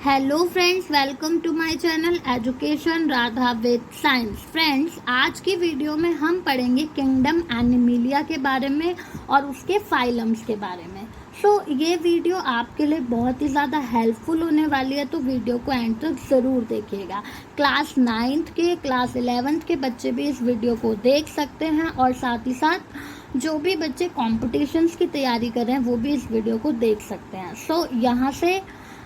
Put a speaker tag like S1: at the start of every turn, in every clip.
S1: Hello friends, welcome to my channel education Radha with science. Friends, आज की video में हम पढ़ेंगे किंगडम एनिमलिया के बारे में और उसके फाइलम्स के बारे में। ये वीडियो आपके लिए बहुत ही ज़्यादा हेल्पफुल होने वाली है, तो वीडियो को एंड तक ज़रूर देखिएगा। क्लास 9th के, क्लास 11th के बच्चे भी इस वीडियो को देख सकते हैं और साथ ही साथ जो भी बच्चे कॉम्पिटिशन्स की तैयारी कर रहे हैं वो भी इस वीडियो को देख सकते हैं। यहाँ से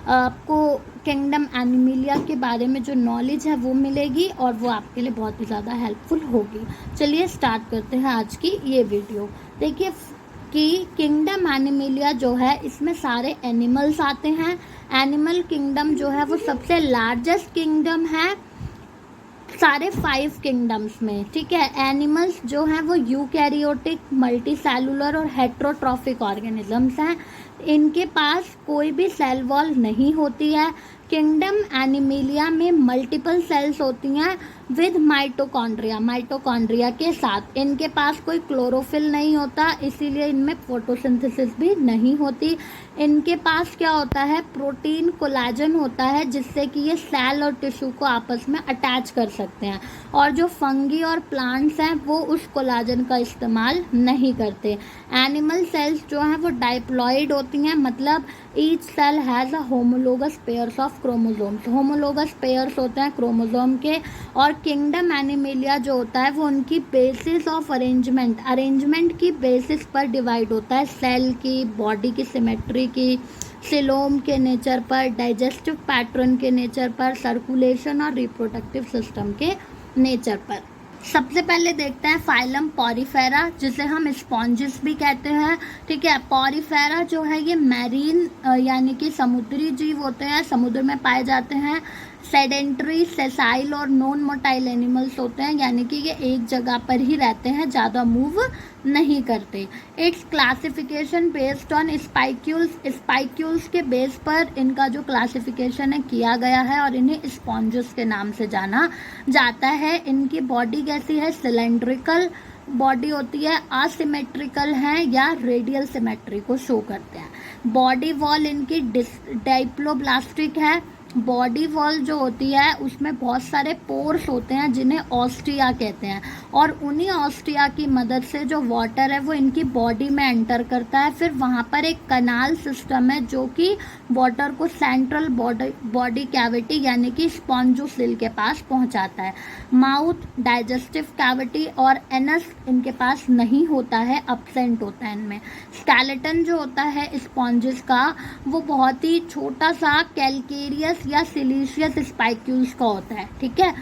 S1: आपको किंगडम एनिमलिया के बारे में जो नॉलेज है वो मिलेगी और वो आपके लिए बहुत ही ज़्यादा हेल्पफुल होगी। चलिए स्टार्ट करते हैं आज की ये वीडियो। देखिए कि किंगडम एनिमलिया जो है इसमें सारे एनिमल्स आते हैं। एनिमल किंगडम जो है वो सबसे लार्जेस्ट किंगडम है सारे 5 किंगडम्स में। ठीक है, एनिमल्स जो हैं वो यूकैरियोटिक, मल्टीसेलुलर और हेट्रोट्रॉफिक ऑर्गेनिजम्स हैं। इनके पास कोई भी सेल वॉल नहीं होती है। किंगडम एनिमलिया में मल्टीपल सेल्स होती हैं विद माइटोकॉन्ड्रिया के साथ। इनके पास कोई क्लोरोफिल नहीं होता, इसीलिए इनमें फोटोसिंथेसिस भी नहीं होती। इनके पास क्या होता है, प्रोटीन कोलेजन होता है, जिससे कि ये सेल और टिश्यू को आपस में अटैच कर सकते हैं। और जो फंगी और प्लांट्स हैं वो उस कोलेजन का इस्तेमाल नहीं करते। एनिमल सेल्स जो हैं वो डाइप्लॉइड होती हैं, मतलब each cell has a homologous pairs of chromosomes. Homologous pairs होते हैं क्रोमोसोम के। और किंगडम एनिमलिया जो होता है वो उनकी बेसिस ऑफ अरेंजमेंट की बेसिस पर डिवाइड होता है। सेल की, बॉडी की सिमेट्री की, सिलोम के नेचर पर, डाइजेस्टिव पैटर्न के नेचर पर, सर्कुलेशन और रिप्रोडक्टिव सिस्टम के नेचर पर। सबसे पहले देखते हैं फाइलम पॉरीफेरा, जिसे हम स्पॉन्जिस भी कहते हैं। ठीक है, पॉरीफेरा जो है ये मैरीन यानी कि समुद्री जीव होते हैं, समुद्र में पाए जाते हैं। सेडेंटरी, सेसाइल और नॉन मोटाइल एनिमल्स होते हैं, यानी कि ये एक जगह पर ही रहते हैं, ज़्यादा मूव नहीं करते। It's classification based on spicules के बेस पर इनका जो क्लासिफिकेशन है किया गया है और इन्हें स्पॉन्जिस के नाम से जाना जाता है। इनकी बॉडी कैसी है, सिलेंड्रिकल बॉडी होती है, असिमेट्रिकल है या रेडियल सिमेट्री को शो करते हैं। बॉडी वॉल इनकी डाइप्लोब्लास्टिक है। बॉडी वॉल जो होती है उसमें बहुत सारे पोर्स होते हैं जिन्हें ऑस्टिया कहते हैं, और उन्हीं ऑस्टिया की मदद से जो वाटर है वो इनकी बॉडी में एंटर करता है। फिर वहाँ पर एक कनाल सिस्टम है जो कि वाटर को सेंट्रल बॉडी कैविटी यानी कि स्पॉन्जोसिल के पास पहुँचाता है। माउथ, डाइजेस्टिव कैविटी और एनस इनके पास नहीं होता है, अब्सेंट होता है इनमें। स्केलेटन जो होता है स्पॉन्जिस का वो बहुत ही छोटा सा कैल्केरियस या सिलीशियस स्पाइक्यूल्स का होता है। ठीक है,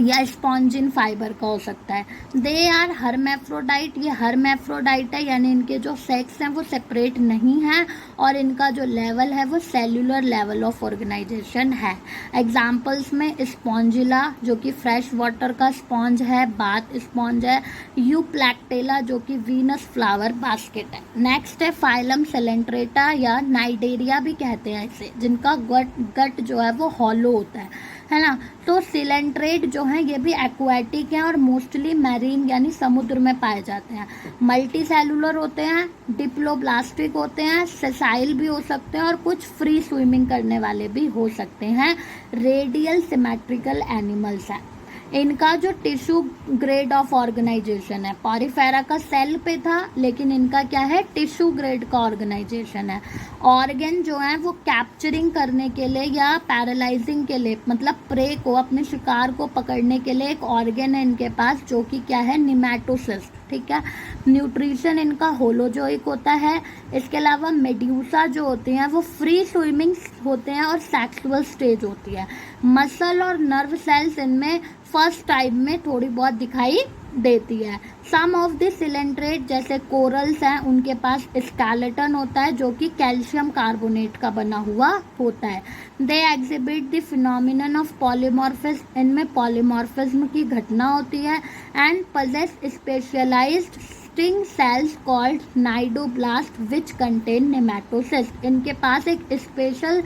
S1: या स्पॉन्जिन फाइबर का हो सकता है। दे आर हर्मेफ्रोडाइट, ये हर्मेफ्रोडाइट है, यानी इनके जो सेक्स हैं वो सेपरेट नहीं है और इनका जो लेवल है वो सेल्यूलर लेवल ऑफ ऑर्गेनाइजेशन है। एग्जाम्पल्स में स्पॉन्जिला जो कि फ्रेश वाटर का स्पॉन्ज है, बाथ स्पॉन्ज है, यूप्लैक्टेला जो कि वीनस फ्लावर बास्केट है। नेक्स्ट है फाइलम सेलेंट्रेटा या नाइडेरिया भी कहते हैं इसे, जिनका गट जो है वो हॉलो होता है ना। तो सिलेंट्रेट जो हैं ये भी एक्वाटिक हैं और मोस्टली मैरीन यानी समुद्र में पाए जाते हैं। मल्टी सेलुलर होते हैं, डिप्लोब्लास्टिक होते हैं, सेसाइल भी हो सकते हैं और कुछ फ्री स्विमिंग करने वाले भी हो सकते हैं। रेडियल सिमेट्रिकल एनिमल्स हैं। इनका जो टिश्यू ग्रेड ऑफ ऑर्गेनाइजेशन है, पॉरीफेरा का सेल पे था लेकिन इनका क्या है, टिश्यू ग्रेड का ऑर्गेनाइजेशन है। ऑर्गन जो है वो कैप्चरिंग करने के लिए या पैरालाइजिंग के लिए, मतलब प्रे को, अपने शिकार को पकड़ने के लिए एक ऑर्गन है इनके पास जो कि क्या है, निमैटोसिस्ट। ठीक है, न्यूट्रिशन इनका होलोजोइक होता है। इसके अलावा मेड्यूसा जो होते हैं वो फ्री स्विमिंग होते हैं और सेक्सुअल स्टेज होती है। मसल और नर्व सेल्स इनमें फर्स्ट टाइम में थोड़ी बहुत दिखाई देती है। सम ऑफ द सिलेंट्रेट जैसे कोरल्स हैं उनके पास स्केलेटन होता है जो कि कैल्शियम कार्बोनेट का बना हुआ होता है। They exhibit the phenomenon of polymorphism, इनमें पॉलीमॉर्फिज्म की घटना होती है। And possess specialised sting cells called cnidoblast which contain nematocyst. इनके पास एक स्पेशल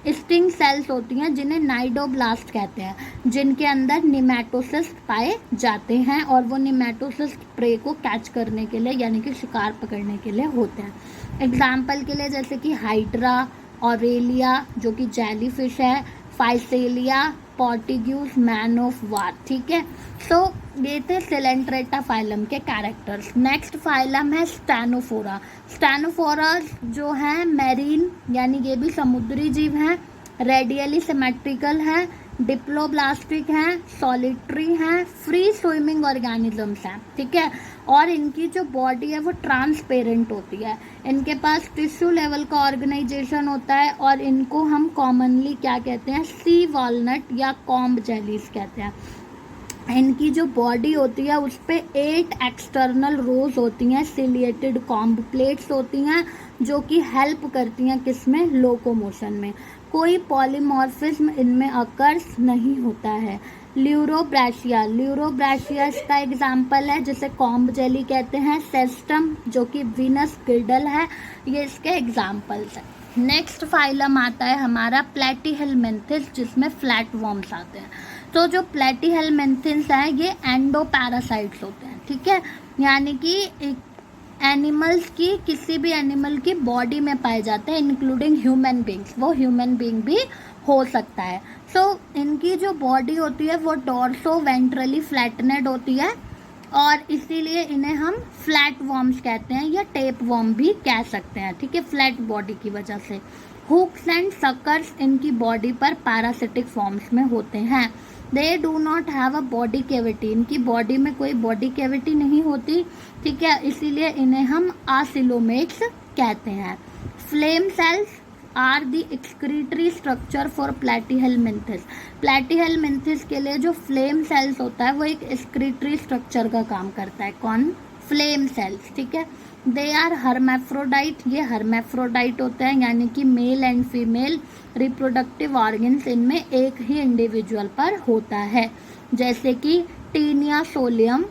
S1: स्टिंग सेल्स होती हैं जिन्हें नाइडोब्लास्ट कहते हैं, जिनके अंदर निमैटोसिस्ट पाए जाते हैं और वो निमैटोसिस्ट प्रे को कैच करने के लिए यानी कि शिकार पकड़ने के लिए होते हैं। एग्जाम्पल के लिए जैसे कि हाइड्रा, ऑरेलिया जो कि जेलीफिश है, फाइसेलिया, पॉर्टिग्यूस, मैन ऑफ वार। ठीक है, सो ये थे सिलेंट्रेटा फाइलम के कैरेक्टर्स। नेक्स्ट फाइलम है स्टेनोफोरा। स्टेनोफोरा जो है मैरीन यानी ये भी समुद्री जीव हैं, रेडियली सिमेट्रिकल हैं, डिप्लोब्लास्टिक हैं, सॉलिटरी हैं, फ्री स्विमिंग ऑर्गेनिजम्स हैं। ठीक है, और इनकी जो बॉडी है वो ट्रांसपेरेंट होती है, इनके पास टिश्यू लेवल का ऑर्गेनाइजेशन होता है और इनको हम कॉमनली क्या कहते हैं, सी वॉलनट या कॉम्ब जेलीज कहते हैं। इनकी जो बॉडी होती है उस पे 8 एक्सटर्नल रोज होती हैं, सिलिएटेड कॉम्ब प्लेट्स होती हैं जो कि हेल्प करती हैं किसमें, लोकोमोशन में। कोई पॉलीमॉर्फिज्म इनमें अकर्स नहीं होता है। ल्यूरोब्रैशिया, ल्यूरोब्रैशिया इसका एग्जाम्पल है जिसे कॉम्ब जेली कहते हैं। सेस्टम जो कि वीनस गिल्डल है, ये इसके एग्जाम्पल्स हैं। नेक्स्ट फाइलम आता है हमारा प्लेटीहेलमिन्थिस जिसमें फ्लैट वॉर्म्स आते हैं। तो जो प्लेटीहेलमिन्थिस हैं ये एंडोपैरासाइट्स होते हैं। ठीक है, यानी कि एनिमल्स की किसी भी एनिमल की बॉडी में पाए जाते हैं इंक्लूडिंग ह्यूमन बींग्स, वो ह्यूमन बींग भी हो सकता है। सो इनकी जो बॉडी होती है वो डॉर्सो वेंट्रली फ्लैटनेड होती है और इसीलिए इन्हें हम फ्लैट वॉर्म्स कहते हैं या टेप वॉर्म भी कह सकते हैं। ठीक है, फ्लैट बॉडी की वजह से। हुक्स एंड सकर्स इनकी बॉडी पर पैरासिटिक फॉर्म्स में होते हैं। They do not have a body cavity, इनकी बॉडी में कोई बॉडी कैविटी नहीं होती। ठीक है, इसीलिए इन्हें हम आसिलोमेट्स कहते हैं। Flame cells are the excretory structure for platyhelminthes. Platyhelminthes के लिए जो फ्लेम सेल्स होता है वो एक एक्सक्रीटरी स्ट्रक्चर का काम करता है। कौन? Flame cells. ठीक है, दे आर हर्मेफ्रोडाइट, ये हर्मेफ्रोडाइट होते हैं यानी कि male and female reproductive organs इनमें एक ही इंडिविजुअल पर होता है, जैसे कि Taenia solium,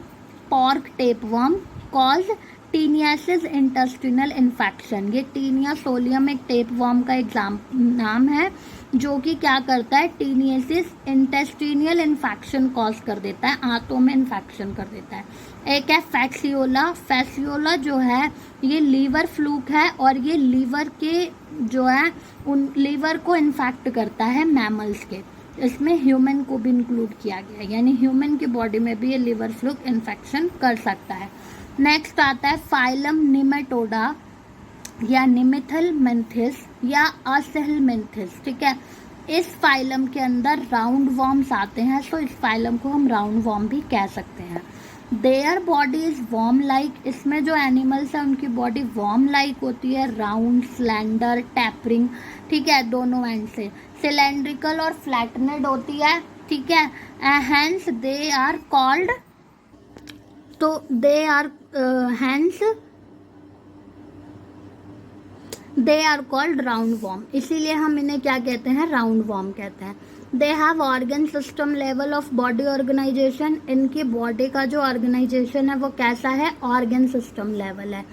S1: pork tapeworm cause taeniasis intestinal infection. ये टीनिया सोलियम एक टेपवर्म का नाम है जो कि क्या करता है, टीनियासिस इंटेस्टिनल इन्फेक्शन कॉज कर देता है, आंतों में इन्फेक्शन कर देता है। एक है फैक्सियोला। फैक्सियोला जो है ये लीवर फ्लूक है और ये लीवर के जो है उन लीवर को इन्फेक्ट करता है मैमल्स के, इसमें ह्यूमन को भी इंक्लूड किया गया है, यानी ह्यूमन की बॉडी में भी ये लीवर फ्लूक इन्फेक्शन कर सकता है। नेक्स्ट आता है फाइलम निमेटोडा या निमिथेलमिन्थिस या असेलमिन्थिस। ठीक है, इस फाइलम के अंदर राउंड वॉर्म्स आते हैं, तो इस फाइलम को हम राउंड वॉर्म भी कह सकते हैं। Their body is warm like, इसमें जो एनिमल्स हैं उनकी बॉडी वॉर्म लाइक होती है, राउंड, स्लेंडर, टैपरिंग। ठीक है, दोनों एंड से सिलेंड्रिकल और फ्लैटनेड होती है। ठीक है, हैंस दे आर कॉल्ड, तो they are hence they are called roundworm, इसीलिए हम इन्हें क्या कहते हैं, राउंड वॉर्म कहते हैं। They have organ system level of body organization, इनकी बॉडी का जो ऑर्गेनाइजेशन है वो कैसा है, ऑर्गन सिस्टम लेवल है।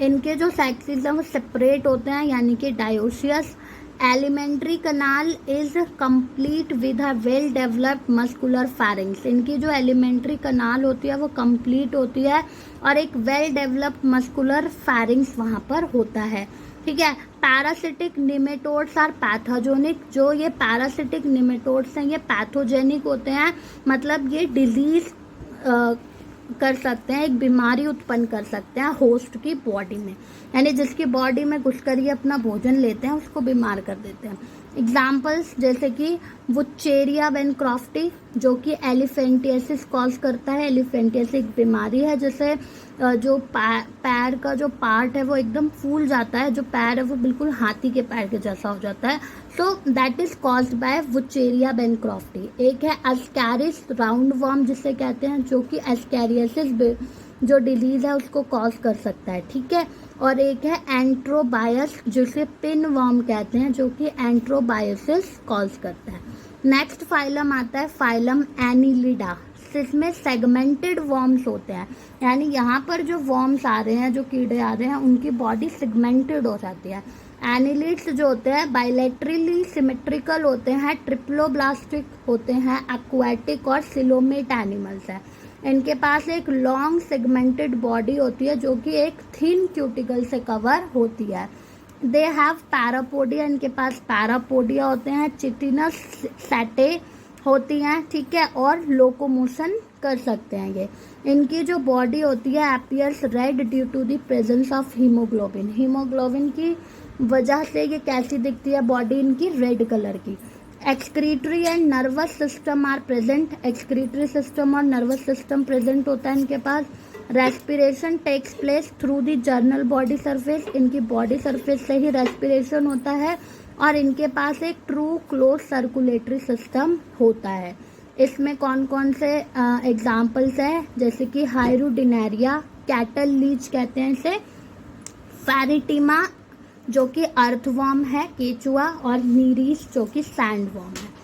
S1: इनके जो सेक्सेस हैं वो सेपरेट होते हैं यानी कि dioecious. Elementary kanal is complete with a well developed muscular फैरिंग्स, इनकी जो एलिमेंट्री कनाल होती है वो कंप्लीट होती है और एक वेल डेवलप्ड मस्कुलर फैरिंग्स वहाँ पर होता है। ठीक है, पैरासिटिक निमेटोड्स आर पैथोजेनिक, जो ये पैरासिटिक निमेटोड्स हैं ये पैथोजेनिक होते हैं, मतलब ये डिजीज कर सकते हैं, एक बीमारी उत्पन्न कर सकते हैं होस्ट की बॉडी में, यानी जिसकी बॉडी में घुसकर ये अपना भोजन लेते हैं उसको बीमार कर देते हैं। एग्जाम्पल्स जैसे कि वुचेरिया बेनक्रॉफ्टी जो कि एलिफेंटियासिस कॉज करता है। एलिफेंटियासिस एक बीमारी है जिससे जो पैर का जो पार्ट है वो एकदम फूल जाता है, जो पैर है वो बिल्कुल हाथी के पैर के जैसा हो जाता है। So that is caused by Wuchereria बेनक्रॉफ्टी। एक है एस्कैरिस राउंड वॉर्म जिसे कहते हैं, जो कि एस्कैरियासिस जो डिजीज है उसको कॉज कर सकता है। ठीक है, और एक है एंट्रोबायस जिसे पिन वॉर्म कहते हैं, जो कि एंट्रोबायोसिस कॉज करता है। नेक्स्ट फाइलम आता है फाइलम एनिलिडा, इसमें सेगमेंटेड वॉर्म्स होते हैं, यानी यहाँ पर जो वॉर्म्स आ रहे हैं, जो कीड़े आ रहे हैं, उनकी बॉडी सेगमेंटेड हो जाती है। एनिलिड्स जो होते हैं बायलैटरली सिमेट्रिकल होते हैं, ट्रिप्लोब्लास्टिक होते हैं, एक्वाटिक और सिलोमेट एनिमल्स हैं। इनके पास एक लॉन्ग सेगमेंटेड बॉडी होती है जो कि एक थिन क्यूटिकल से कवर होती है। दे हैव पैरापोडिया, इनके पास पैरापोडिया होते हैं, चिटिनस सैटे होती हैं, ठीक है, और लोकोमोशन कर सकते हैं ये। इनकी जो बॉडी होती है appears red due to the presence of haemoglobin, haemoglobin की वजह से ये कैसी दिखती है बॉडी इनकी, रेड कलर की। Excretory and nervous system are present, excretory system और नर्वस सिस्टम प्रेजेंट होता है इनके पास। Respiration takes place through the general body surface, इनकी बॉडी सरफेस से ही रेस्पिरेशन होता है। और इनके पास एक ट्रू क्लोज सर्कुलेटरी सिस्टम होता है। इसमें कौन कौन से एग्जाम्पल्स हैं, जैसे कि हाइरोडिनेरिया, कैटल लीच कहते हैं इसे, फेरिटिमा जो कि अर्थवर्म है, केचुआ, और नीरीस जो कि सैंडवर्म है।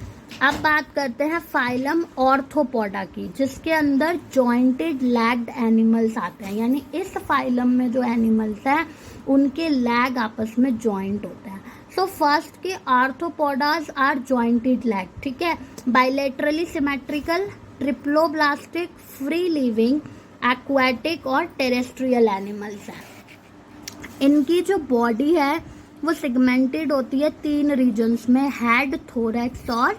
S1: अब बात करते हैं फाइलम ऑर्थोपोडा की, जिसके अंदर जॉइंटेड लैग्ड एनिमल्स आते हैं, यानी इस फाइलम में जो एनिमल्स हैं उनके लैग आपस में जॉइंट होते हैं। सो फर्स्ट के आर्थोपोडास आर जॉइंटेड लैग, ठीक है, bilaterally symmetrical, triploblastic, free living, aquatic और टेरेस्ट्रियल एनिमल्स हैं। इनकी जो बॉडी है वो सेगमेंटेड होती है 3 रीजन्स में, हेड, थोरैक्स और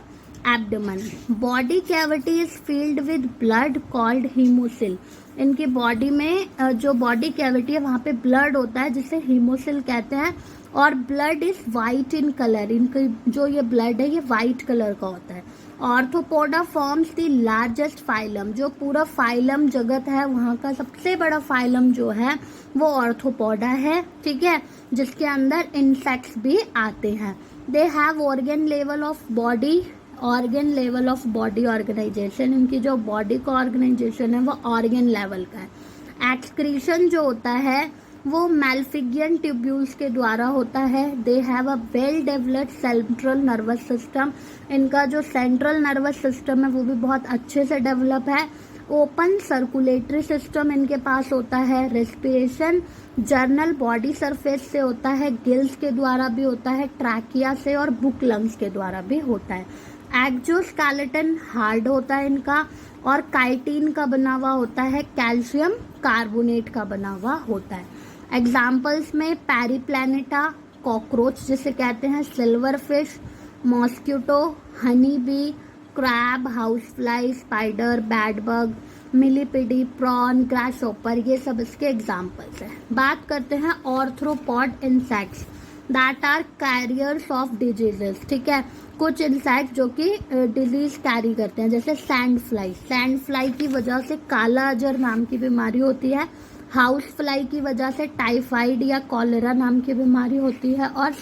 S1: abdomen. Body cavity is filled with blood called haemocoel, इनकी बॉडी में जो बॉडी कैविटी है वहाँ पे ब्लड होता है जिसे हीमोसिल कहते हैं, और blood is white in colour, इनकी जो ये ब्लड है ये वाइट कलर का होता है। Arthropoda forms the largest phylum, जो पूरा फाइलम जगत है वहाँ का सबसे बड़ा फाइलम जो है वो ऑर्थोपोडा है, ठीक है, जिसके अंदर इंसेक्ट्स भी आते हैं। They have organ level of body, organ level of body organization, इनकी जो बॉडी का ऑर्गेनाइजेशन है वो ऑर्गन लेवल का है। एक्सक्रीशन जो होता है वो मैल्फिगियन ट्यूब्यूल्स के द्वारा होता है। They have a well developed central nervous system, इनका जो सेंट्रल नर्वस सिस्टम है वो भी बहुत अच्छे से डेवलप है। ओपन सर्कुलेटरी सिस्टम इनके पास होता है। रेस्पिरेशन जर्नल बॉडी सरफेस से होता है, गिल्स के द्वारा भी होता है, ट्रैकिया से और बुक लंग्स के द्वारा भी होता है। एक्सोस्केलेटन हार्ड होता है इनका, और काइटिन का बना हुआ होता है, कैल्शियम कार्बोनेट का बना हुआ होता है। एग्जाम्पल्स में पैरीप्लैनेटा, कॉकरोच जिसे कहते हैं, silverfish, mosquito, honey bee, crab, house fly, spider, bed bug, millipede, prawn, grasshopper, ये सब इसके एग्जाम्पल्स हैं। बात करते हैं arthropod insects that are carriers of diseases, ठीक है, कुछ इंसेक्ट जो कि डिजीज कैरी करते हैं, जैसे सैंड फ्लाई, सैंड फ्लाई की वजह से काला अजर नाम की बीमारी होती है, हाउस फ्लाई की वजह से टाइफाइड या कॉलेरा नाम की बीमारी होती है, और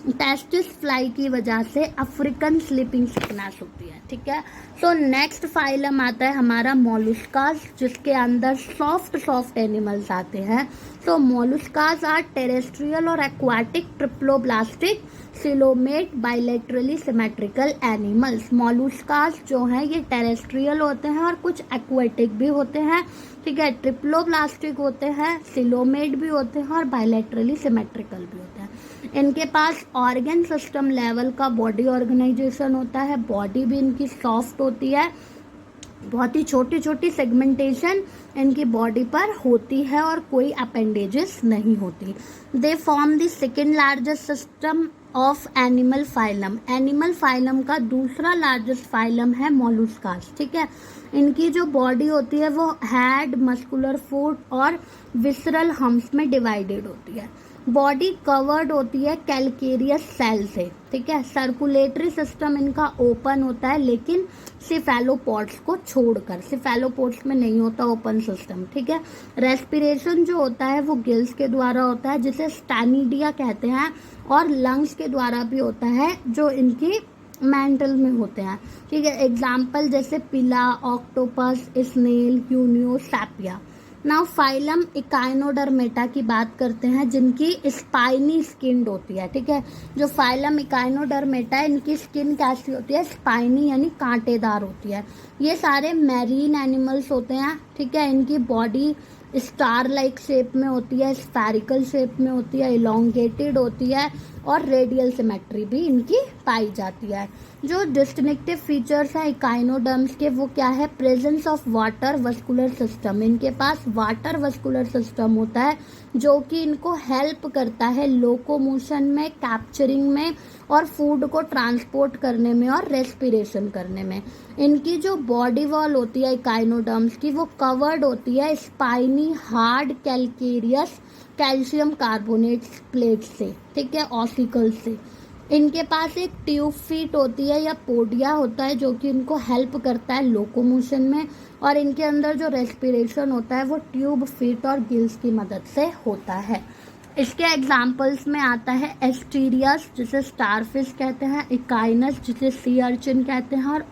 S1: टेस्टिस फ्लाई की वजह से अफ्रीकन स्लीपिंग सिकनेस होती है, ठीक है। सो नेक्स्ट फाइलम आता है हमारा मोलुस्कास, जिसके अंदर सॉफ्ट एनिमल्स आते हैं। सो मोलुस्कास आर टेरेस्ट्रियल और aquatic triploblastic coelomate bilaterally symmetrical animals. Mollusca जो है ये टेरेस्ट्रियल होते हैं और कुछ एक्वाटिक भी होते हैं, ठीक है, ट्रिप्लोब्लास्टिक होते हैं, सिलोमेट भी होते हैं और बाइलेटरली सिमेट्रिकल भी होते हैं। इनके पास ऑर्गन सिस्टम लेवल का बॉडी ऑर्गेनाइजेशन होता है, बॉडी भी इनकी सॉफ्ट होती है, बहुत ही छोटी छोटी सेगमेंटेशन इनकी बॉडी पर होती है और कोई अपेंडेजेस नहीं होती। They form the second largest system of animal phylum, animal phylum का दूसरा लार्जेस्ट फाइलम है मोलुस्कास, ठीक है। इनकी जो बॉडी होती है वो हेड, मस्कुलर फुट और विसरल हम्प्स में डिवाइडेड होती है। बॉडी कवर्ड होती है कैल्केरियस सेल से, ठीक है। सर्कुलेटरी सिस्टम इनका ओपन होता है, लेकिन सिफेलोपोड्स को छोड़कर, सिफेलोपोड्स में नहीं होता ओपन सिस्टम, ठीक है। रेस्पिरेशन जो होता है वो गिल्स के द्वारा होता है, जिसे स्टैनिडिया कहते हैं, और लंग्स के द्वारा भी होता है, जो इनकी मेंटल में होते हैं, ठीक है। एग्जाम्पल जैसे pila, octopus, snail, unio, sepia. Now phylum echinodermata की बात करते हैं, जिनकी स्पाइनी स्किन्ड होती है, ठीक है। जो फाइलम इकाइनोडर्मेटा है इनकी स्किन कैसी होती है, स्पाइनी यानी कांटेदार होती है। ये सारे मैरीन एनिमल्स होते हैं, ठीक है। इनकी बॉडी स्टार लाइक शेप में होती है, स्फेरिकल शेप में होती है, इलोंगेटेड होती है, और रेडियल सिमेट्री भी इनकी पाई जाती है। जो डिस्टिंक्टिव फीचर्स हैं इकाइनोडर्म्स के वो क्या है, presence of water vascular system, इनके पास वाटर वस्कुलर सिस्टम होता है जो कि इनको हेल्प करता है लोकोमोशन में, कैप्चरिंग में और फूड को ट्रांसपोर्ट करने में और रेस्पिरेशन करने में। इनकी जो बॉडी वॉल होती है इकाइनोडर्म्स की वो कवर्ड होती है spiny hard calcareous calcium carbonate plate से, ठीक है, ऑसिकल से। इनके पास एक ट्यूब फीट होती है या पोडिया होता है जो कि इनको हेल्प करता है लोकोमोशन में, और इनके अंदर जो रेस्पिरेशन होता है वो ट्यूब फीट और गिल्स की मदद से होता है। इसके एग्जाम्पल्स में आता है एस्टीरियस जिसे स्टारफिश कहते हैं, इकाइनस जिसे सी अर्चिन कहते हैं, और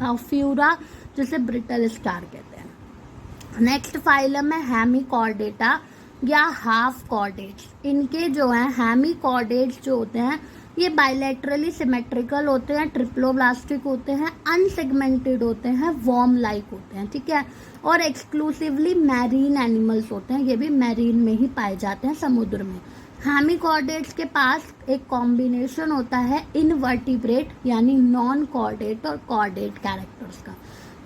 S1: ऑफ्यूरा जिसे ब्रिटल स्टार कहते हैं। नेक्स्ट फाइलम है हेमिकॉर्डेटा या हाफ कॉर्डेट्स। इनके जो हैं हेमिकॉर्डेट्स जो होते हैं ये बायलैटरली सिमेट्रिकल होते हैं, ट्रिप्लोब्लास्टिक होते हैं, अनसेगमेंटेड होते हैं, वॉर्म लाइक होते हैं, ठीक है, और एक्सक्लूसिवली मैरीन एनिमल्स होते हैं, ये भी मैरीन में ही पाए जाते हैं, समुद्र में। हेमिकॉर्डेट्स के पास एक कॉम्बिनेशन होता है इनवर्टिब्रेट यानी नॉन कॉर्डेट और कॉर्डेट कैरेक्टर्स का।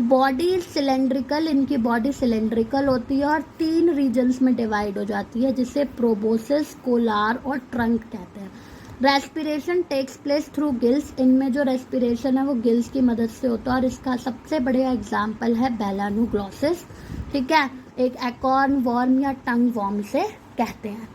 S1: बॉडी सिलेंड्रिकल, इनकी बॉडी सिलेंड्रिकल होती है और 3 रीजन्स में डिवाइड हो जाती है जिसे प्रोबोसिस, कोलार और ट्रंक कहते हैं। Respiration takes place through gills, इनमें जो रेस्पिरेशन है वो गिल्स की मदद से होता है और इसका सबसे बढ़िया एग्जाम्पल है बेलानोग्लॉसिस, ठीक है, एक एकॉर्न वॉर्म या टंग वॉर्म से कहते हैं।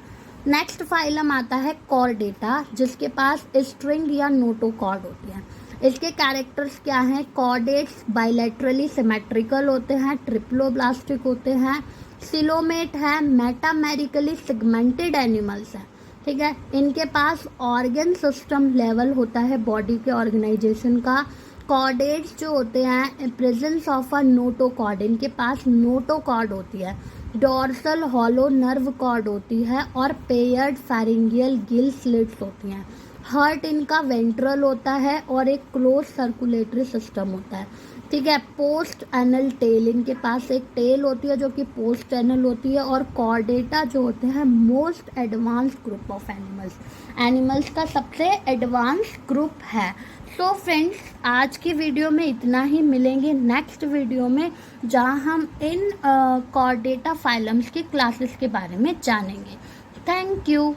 S1: नेक्स्ट फाइलम आता है कॉर्डेटा जिसके पास स्ट्रिंग या नोटोकॉर्ड होती है। इसके कैरेक्टर्स क्या हैं, कॉर्डेट्स बायलैटरली सिमेट्रिकल होते हैं, ट्रिप्लोब्लास्टिक होते हैं, सिलोमेट है, मेटामेरिकली सेगमेंटेड एनिमल्स हैं, ठीक है। इनके पास ऑर्गन सिस्टम लेवल होता है बॉडी के ऑर्गेनाइजेशन का। कॉर्डेट्स जो होते हैं प्रेजेंस ऑफ अ नोटोकॉर्ड, इनके पास नोटोकॉर्ड होती है, डॉर्सल हॉलो नर्व कॉर्ड होती है और पेयर्ड फेरिंगियल गिल स्लिट्स होती हैं। हार्ट इनका वेंट्रल होता है और एक क्लोज सर्कुलेटरी सिस्टम होता है, ठीक है। पोस्ट एनल टेल, इनके पास एक टेल होती है जो कि पोस्ट एनल होती है, और कॉर्डेटा जो होते हैं most advance group of animals का सबसे एडवांस ग्रुप है। तो फ्रेंड्स आज की वीडियो में इतना ही, मिलेंगे नेक्स्ट वीडियो में जहां हम इन कॉर्डेटा फाइलम्स की क्लासेस के बारे में जानेंगे। Thank you.